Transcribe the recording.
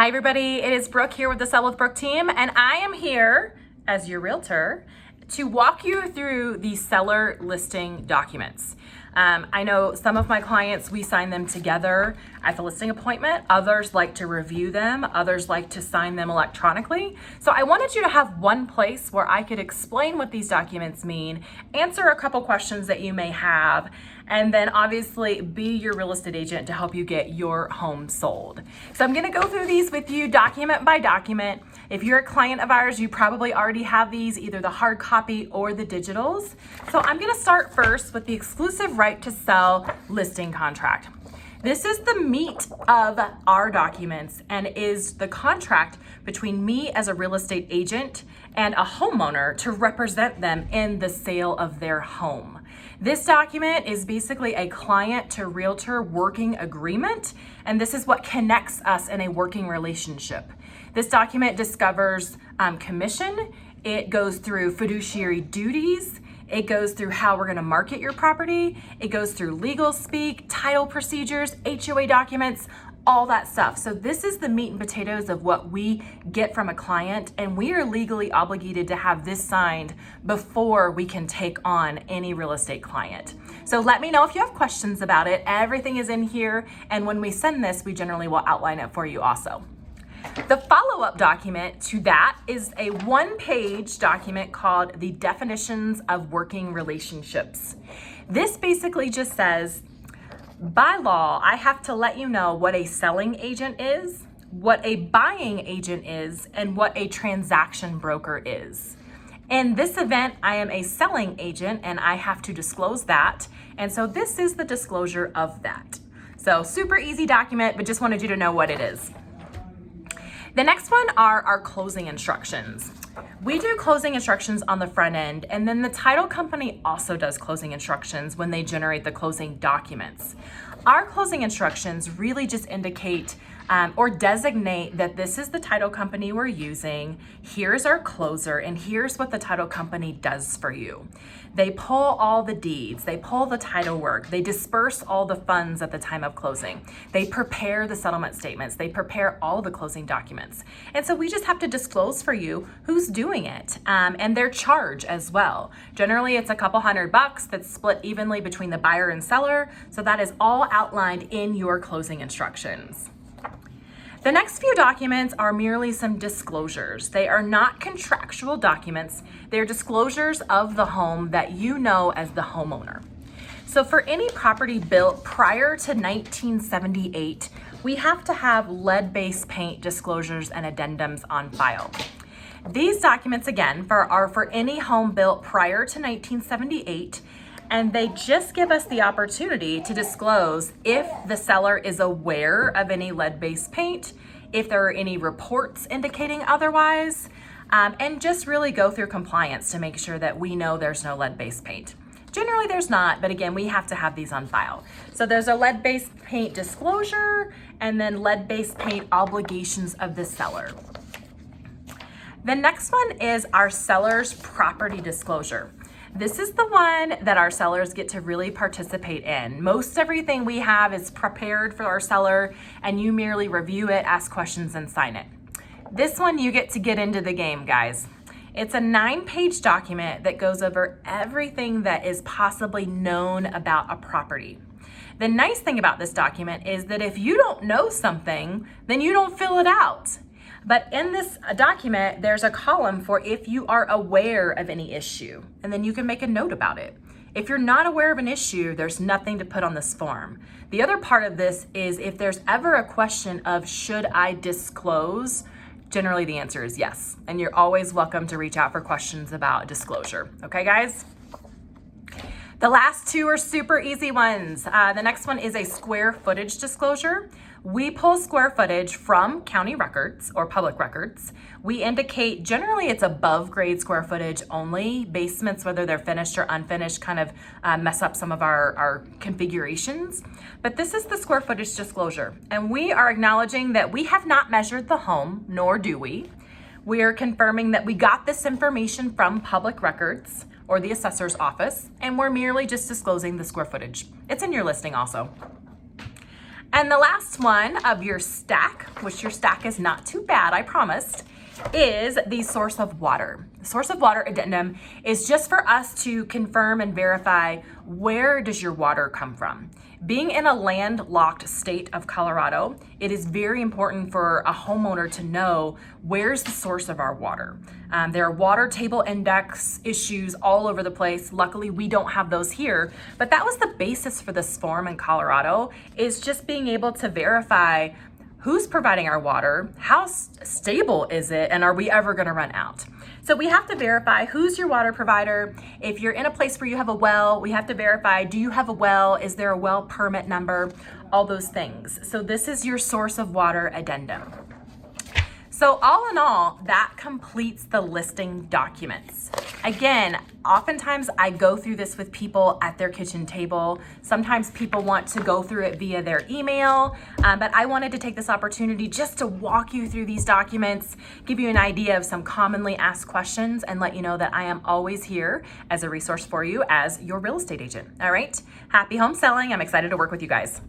Hi everybody, it is Brooke here with the Sell with Brooke team, and I am here as your realtor to walk you through the seller listing documents. I know some of my clients, we sign them together at the listing appointment. Others like to review them. Others like to sign them electronically. So I wanted you to have one place where I could explain what these documents mean, answer a couple questions that you may have, and then obviously be your real estate agent to help you get your home sold. So I'm gonna go through these with you document by document. If you're a client of ours, you probably already have these, either the hard copy or the digitals. So I'm gonna start first with the exclusive right to sell listing contract. This is the meat of our documents and is the contract between me as a real estate agent and a homeowner to represent them in the sale of their home. This document is basically a client to realtor working agreement, and this is what connects us in a working relationship. This document discovers commission, it goes through fiduciary duties, it goes through how we're gonna market your property, it goes through legal speak, title procedures, HOA documents, all that stuff. So this is the meat and potatoes of what we get from a client, and we are legally obligated to have this signed before we can take on any real estate client. So let me know if you have questions about it. Everything is in here, and when we send this, we generally will outline it for you also. The follow-up document to that is a one-page document called the Definitions of Working Relationships. This basically just says, by law, I have to let you know what a selling agent is, what a buying agent is, and what a transaction broker is. In this event, I am a selling agent and I have to disclose that. And so this is the disclosure of that. So super easy document, but just wanted you to know what it is. The next one are our closing instructions. We do closing instructions on the front end, and then the title company also does closing instructions when they generate the closing documents. Our closing instructions really just indicate or designate that this is the title company we're using, here's our closer, and here's what the title company does for you. They pull all the deeds, they pull the title work, they disperse all the funds at the time of closing, they prepare the settlement statements, they prepare all the closing documents. And so we just have to disclose for you who's doing it and their charge as well. Generally, it's a couple $100 that's split evenly between the buyer and seller, so that is all outlined in your closing instructions. The next few documents are merely some disclosures. They are not contractual documents. They're disclosures of the home that you know as the homeowner. So for any property built prior to 1978, we have to have lead-based paint disclosures and addendums on file. These documents, again, are for any home built prior to 1978, and they just give us the opportunity to disclose if the seller is aware of any lead-based paint, if there are any reports indicating otherwise, and just really go through compliance to make sure that we know there's no lead-based paint. Generally there's not, but again, we have to have these on file. So there's a lead-based paint disclosure and then lead-based paint obligations of the seller. The next one is our seller's property disclosure. This is the one that our sellers get to really participate in. Most everything we have is prepared for our seller, and you merely review it, ask questions, and sign it. This one you get to get into the game, guys. It's a 9-page document that goes over everything that is possibly known about a property. The nice thing about this document is that if you don't know something, then you don't fill it out. But in this document, there's a column for if you are aware of any issue, and then you can make a note about it. If you're not aware of an issue, there's nothing to put on this form. The other part of this is if there's ever a question of should I disclose, generally the answer is yes. And you're always welcome to reach out for questions about disclosure. Okay, guys? The last two are super easy ones. The next one is a square footage disclosure. We pull square footage from county records or public records. We indicate generally it's above grade square footage only. Basements, whether they're finished or unfinished, kind of mess up some of our configurations. But this is the square footage disclosure. And we are acknowledging that we have not measured the home, nor do we. We are confirming that we got this information from public records or the assessor's office, and we're merely just disclosing the square footage. It's in your listing also. And the last one of your stack, which your stack is not too bad, I promised, is the source of water. The source of water addendum is just for us to confirm and verify, where does your water come from? Being in a landlocked state of Colorado, it is very important for a homeowner to know, where's the source of our water. There are water table index issues all over the place. Luckily, we don't have those here, but that was the basis for this form in Colorado, is just being able to verify who's providing our water, how stable is it, and are we ever gonna run out? So we have to verify who's your water provider. If you're in a place where you have a well, we have to verify, do you have a well? Is there a well permit number? All those things. So this is your source of water addendum. So all in all, that completes the listing documents. Again, oftentimes I go through this with people at their kitchen table. Sometimes people want to go through it via their email, but I wanted to take this opportunity just to walk you through these documents, give you an idea of some commonly asked questions, and let you know that I am always here as a resource for you as your real estate agent. All right, happy home selling. I'm excited to work with you guys.